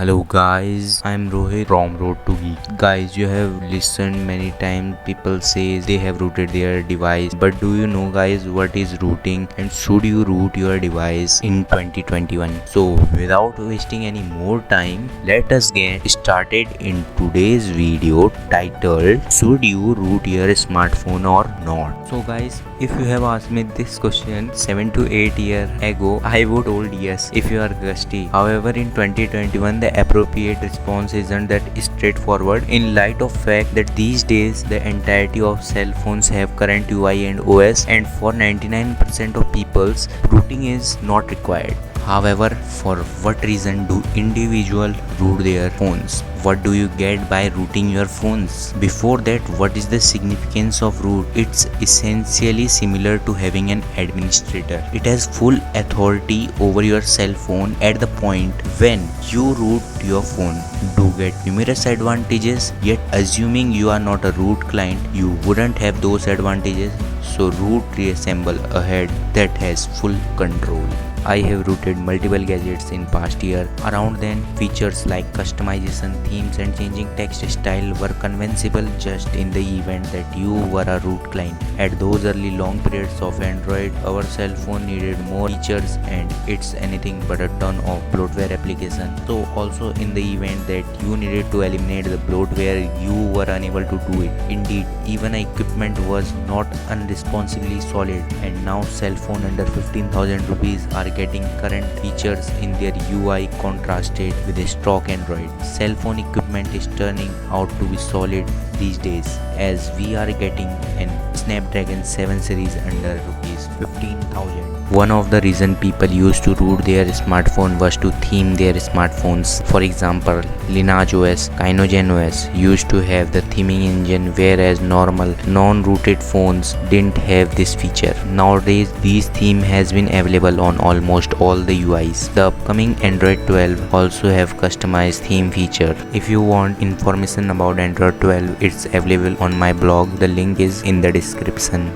Hello guys, I'm Rohit from Road to Geek. Guys, you have listened many times people say they have rooted their device, but do you know guys what is rooting and should you root your device in 2021? So without wasting any more time, let us get started in today's video titled Should you root your smartphone or not? So guys, if you have asked me this question 7 to 8 years ago, I would told yes if you are gusty. However, in 2021 the appropriate response isn't that straightforward in light of fact that these days the entirety of cell phones have current UI and OS, and for 99% of peoples rooting is not required. However, for what reason do individuals root their phones? What do you get by rooting your phones? Before that, what is the significance of root? It's essentially similar to having an administrator. It has full authority over your cell phone at the point when you root your phone. Do get numerous advantages, yet assuming you are not a root client, you wouldn't have those advantages. So root reassemble a head that has full control. I have rooted multiple gadgets in past year. Around then, features like customization, themes and changing text style were convincible just in the event that you were a root client. At those early long periods of Android, our cell phone needed more features and it's anything but a ton of bloatware application. So also in the event that you needed to eliminate the bloatware, you were unable to do it. Indeed, even equipment was not unresponsibly solid, and now cell phone under 15,000 rupees are getting current features in their UI contrasted with a stock Android. Cell phone equipment is turning out to be solid these days, as we are getting an Snapdragon 7 series under rupees 15,000. One of the reason people used to root their smartphone was to theme their smartphones. For example, Lineage OS, Cyanogen OS used to have the theming engine, whereas normal non-rooted phones didn't have this feature. Nowadays, this theme has been available on almost all the UIs. The upcoming Android 12 also have customized theme feature. If you want information about Android 12, it's available on my blog. The link is in the description.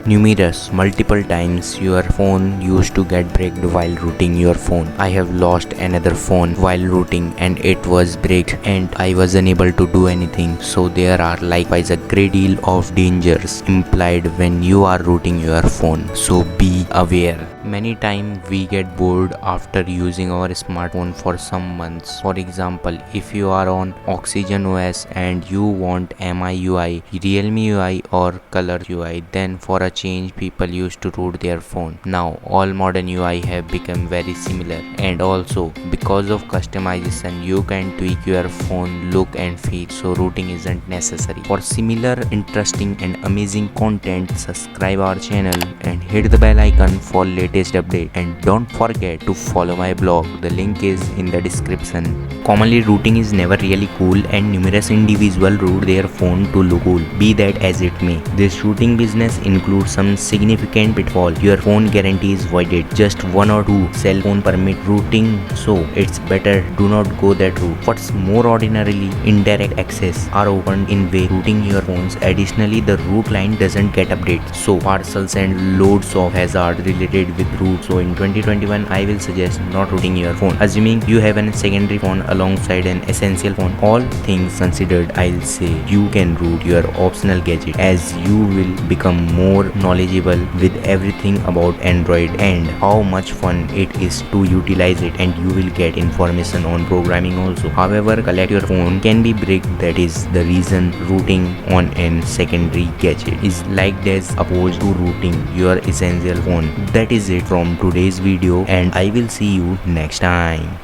Multiple times your phone used to get bricked while rooting your phone. I have lost another phone while rooting and it was bricked and I was unable to do anything. So there are likewise a great deal of dangers implied when you are rooting your phone. So be aware. Many times we get bored after using our smartphone for some months. For example, if you are on Oxygen OS and you want MIUI, Realme UI or Color UI, then for a change people used to root their phone. Now all modern UI have become very similar, and also because of customization you can tweak your phone look and feel, so rooting isn't necessary. For similar interesting and amazing content, subscribe our channel and hit the bell icon for latest update, and don't forget to follow my blog. The link is in the description. Commonly, rooting is never really cool and numerous individuals root their phone to look cool. Be that as it may, this rooting business includes some significant pitfall. Your phone guarantee is voided. Just one or two cell phone permit rooting, so it's better do not go that route. What's more, ordinarily indirect access are opened in way rooting your phones. Additionally, the root line doesn't get updates, so parcels and loads of hazard related with root. So in 2021 I will suggest not rooting your phone, assuming you have a secondary phone alongside an essential phone. All things considered, I'll say you can root your optional gadget, as you will become more knowledgeable with everything about Android and how much fun it is to utilize it, and you will get information on programming also. However, collect your phone can be bricked. That is the reason rooting on an secondary gadget is liked as opposed to rooting your essential phone. That is it from today's video, and I will see you next time.